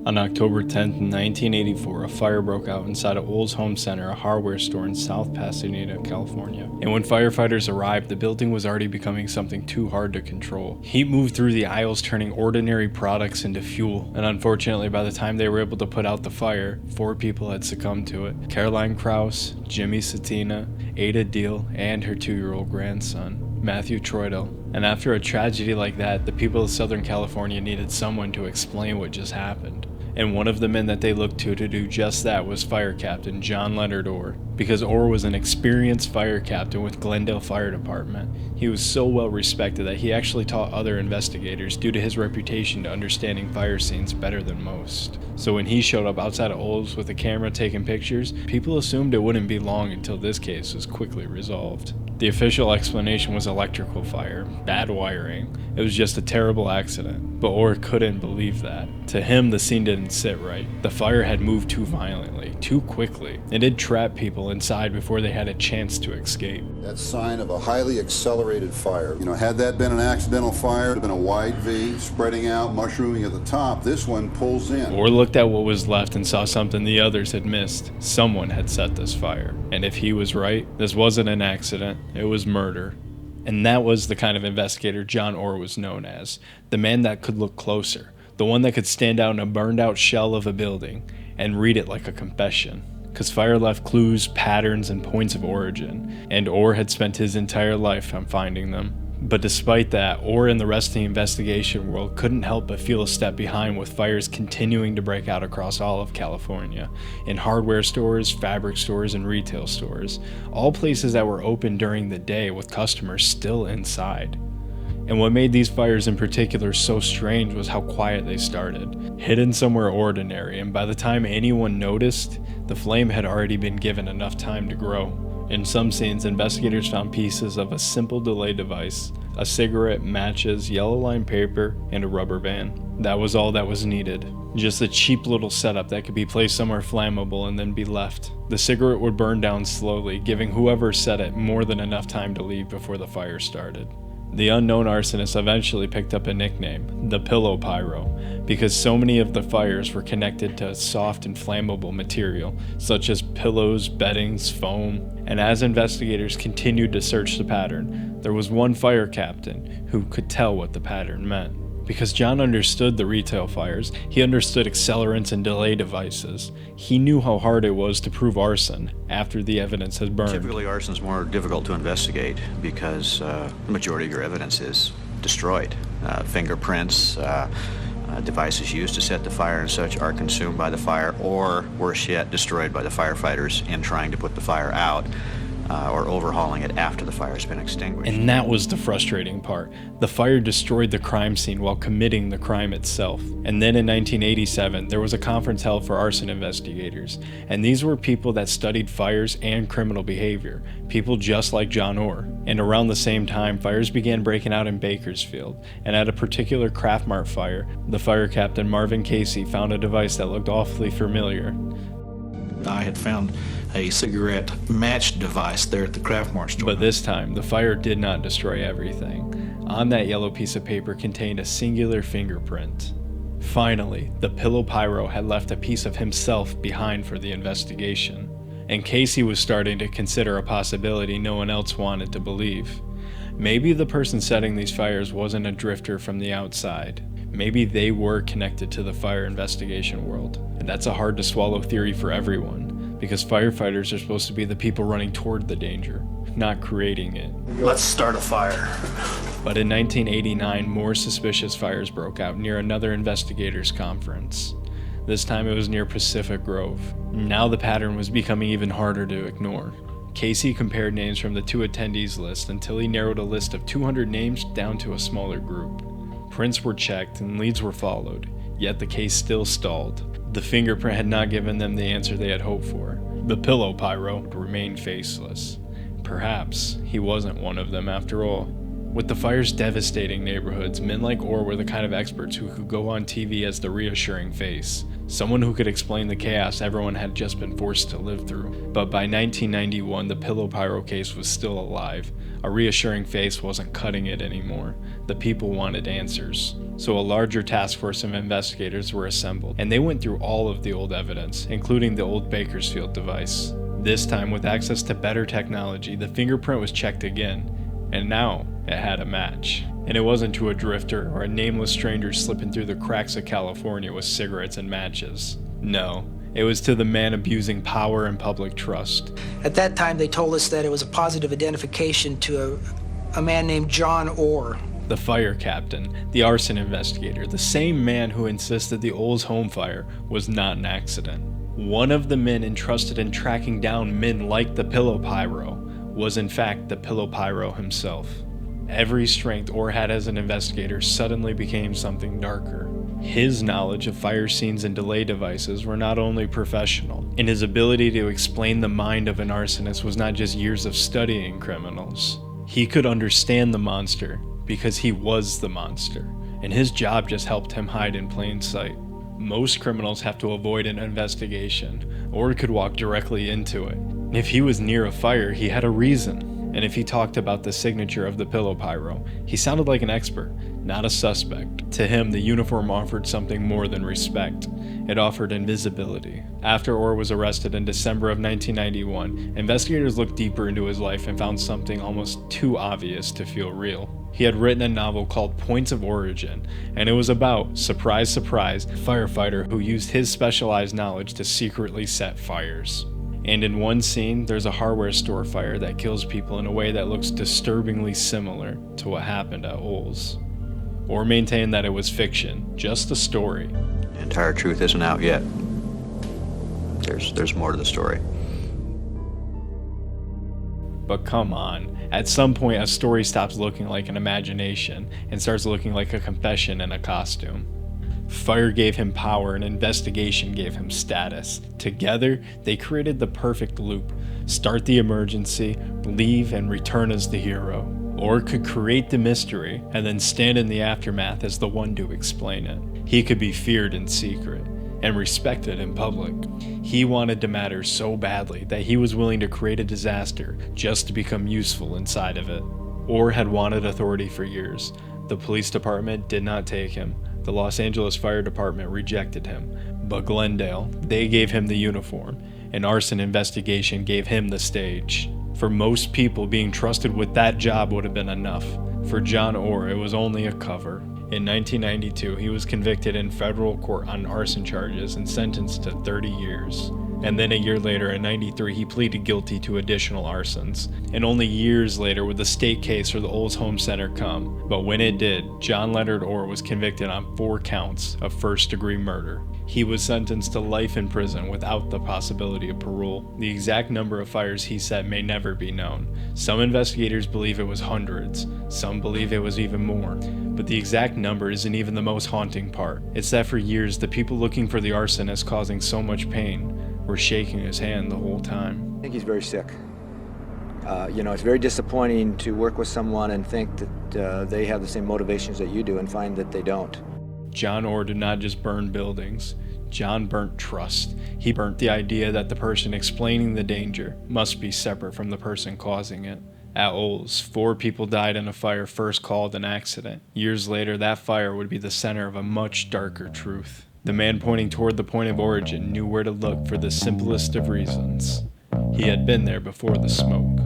On October 10, 1984, a fire broke out inside of Olds Home Center, a hardware store in South Pasadena, California. And when firefighters arrived, the building was already becoming something too hard to control. Heat moved through the aisles, turning ordinary products into fuel. And unfortunately, by the time they were able to put out the fire, 4 people had succumbed to it. Caroline Krause, Jimmy Satina, Ada Deal, and her 2-year-old grandson, Matthew Troidel. And after a tragedy like that, the people of Southern California needed someone to explain what just happened. And one of the men that they looked to do just that was Fire Captain John Leonard Orr, because Orr was an experienced fire captain with Glendale Fire Department. He was so well respected that he actually taught other investigators due to his reputation to understanding fire scenes better than most. So when he showed up outside of Olds with a camera taking pictures, people assumed it wouldn't be long until this case was quickly resolved. The official explanation was electrical fire, bad wiring. It was just a terrible accident, but Orr couldn't believe that. To him, the scene didn't sit right. The fire had moved too violently, too quickly. It had trapped people inside before they had a chance to escape. That's a sign of a highly accelerated fire. Had that been an accidental fire, it would have been a wide V, spreading out, mushrooming at the top. This one pulls in. Orr looked at what was left and saw something the others had missed. Someone had set this fire. And if he was right, this wasn't an accident, it was murder. And that was the kind of investigator John Orr was known as. The man that could look closer. The one that could stand out in a burned out shell of a building and read it like a confession. Because fire left clues, patterns, and points of origin. And Orr had spent his entire life on finding them. But despite that, Orr and the rest of the investigation world couldn't help but feel a step behind with fires continuing to break out across all of California, in hardware stores, fabric stores, and retail stores, all places that were open during the day with customers still inside. And what made these fires in particular so strange was how quiet they started, hidden somewhere ordinary, and by the time anyone noticed, the flame had already been given enough time to grow. In some scenes, investigators found pieces of a simple delay device, a cigarette, matches, yellow lined paper, and a rubber band. That was all that was needed. Just a cheap little setup that could be placed somewhere flammable and then be left. The cigarette would burn down slowly, giving whoever set it more than enough time to leave before the fire started. The unknown arsonist eventually picked up a nickname, the Pillow Pyro, because so many of the fires were connected to soft and flammable material, such as pillows, beddings, foam. And as investigators continued to search the pattern, there was one fire captain who could tell what the pattern meant. Because John understood the retail fires, he understood accelerants and delay devices. He knew how hard it was to prove arson after the evidence had burned. Typically, arson is more difficult to investigate because the majority of your evidence is destroyed. Fingerprints, devices used to set the fire and such are consumed by the fire, or worse yet, destroyed by the firefighters in trying to put the fire out. Or overhauling it after the fire has been extinguished. And that was the frustrating part. The fire destroyed the crime scene while committing the crime itself. And then in 1987, there was a conference held for arson investigators. And these were people that studied fires and criminal behavior. People just like John Orr. And around the same time, fires began breaking out in Bakersfield. And at a particular Craft Mart fire, the fire captain Marvin Casey found a device that looked awfully familiar. I had found a cigarette match device there at the Craft Mart store. But this time, the fire did not destroy everything. On that yellow piece of paper contained a singular fingerprint. Finally, the Pillow Pyro had left a piece of himself behind for the investigation. And Casey was starting to consider a possibility no one else wanted to believe. Maybe the person setting these fires wasn't a drifter from the outside. Maybe they were connected to the fire investigation world. And that's a hard to swallow theory for everyone, because firefighters are supposed to be the people running toward the danger, not creating it. Let's start a fire. But in 1989, more suspicious fires broke out near another investigators' conference. This time it was near Pacific Grove. Now the pattern was becoming even harder to ignore. Casey compared names from the 2 attendees list until he narrowed a list of 200 names down to a smaller group. Prints were checked and leads were followed, yet the case still stalled. The fingerprint had not given them the answer they had hoped for. The Pillow Pyro remained faceless. Perhaps he wasn't one of them after all. With the fires devastating neighborhoods, men like Orr were the kind of experts who could go on TV as the reassuring face. someone who could explain the chaos everyone had just been forced to live through. But by 1991, the Pillow Pyro case was still alive. A reassuring face wasn't cutting it anymore. The people wanted answers. So a larger task force of investigators were assembled, and they went through all of the old evidence, including the old Bakersfield device. This time, with access to better technology, the fingerprint was checked again, and now it had a match. And it wasn't to a drifter or a nameless stranger slipping through the cracks of California with cigarettes and matches. No, it was to the man abusing power and public trust. At that time, they told us that it was a positive identification to a man named John Orr. The fire captain, the arson investigator, the same man who insisted the Olds home fire was not an accident. One of the men entrusted in tracking down men like the Pillow Pyro was in fact the Pillow Pyro himself. Every strength Orr had as an investigator suddenly became something darker. His knowledge of fire scenes and delay devices were not only professional, and his ability to explain the mind of an arsonist was not just years of studying criminals. He could understand the monster because he was the monster, and his job just helped him hide in plain sight. Most criminals have to avoid an investigation, or could walk directly into it. If he was near a fire, he had a reason. And if he talked about the signature of the Pillow Pyro, he sounded like an expert, not a suspect. To him, the uniform offered something more than respect. It offered invisibility. After Orr was arrested in December of 1991, investigators looked deeper into his life and found something almost too obvious to feel real. He had written a novel called Points of Origin, and it was about, surprise surprise, a firefighter who used his specialized knowledge to secretly set fires. And in one scene, there's a hardware store fire that kills people in a way that looks disturbingly similar to what happened at Olds. Orr maintained that it was fiction, just a story. The entire truth isn't out yet. There's more to the story. But come on, at some point a story stops looking like an imagination and starts looking like a confession in a costume. Fire gave him power and investigation gave him status. Together, they created the perfect loop. Start the emergency, leave, and return as the hero. Or could create the mystery and then stand in the aftermath as the one to explain it. He could be feared in secret and respected in public. He wanted to matter so badly that he was willing to create a disaster just to become useful inside of it. Orr had wanted authority for years. The police department did not take him. The Los Angeles Fire Department rejected him, but Glendale, they gave him the uniform. An arson investigation gave him the stage. For most people, being trusted with that job would have been enough. For John Orr, it was only a cover. In 1992, he was convicted in federal court on arson charges and sentenced to 30 years. And then a year later, in 93, he pleaded guilty to additional arsons. And only years later would the state case for the Olds Home Center come. But when it did, John Leonard Orr was convicted on 4 counts of first-degree murder. He was sentenced to life in prison without the possibility of parole. The exact number of fires he set may never be known. Some investigators believe it was hundreds. Some believe it was even more. But the exact number isn't even the most haunting part. It's that for years, the people looking for the arsonist causing so much pain were shaking his hand the whole time. I think he's very sick. It's very disappointing to work with someone and think that they have the same motivations that you do and find that they don't. John Orr did not just burn buildings. John burnt trust. He burnt the idea that the person explaining the danger must be separate from the person causing it. At Olds, 4 people died in a fire first called an accident. Years later, that fire would be the center of a much darker truth. The man pointing toward the point of origin knew where to look for the simplest of reasons. He had been there before the smoke.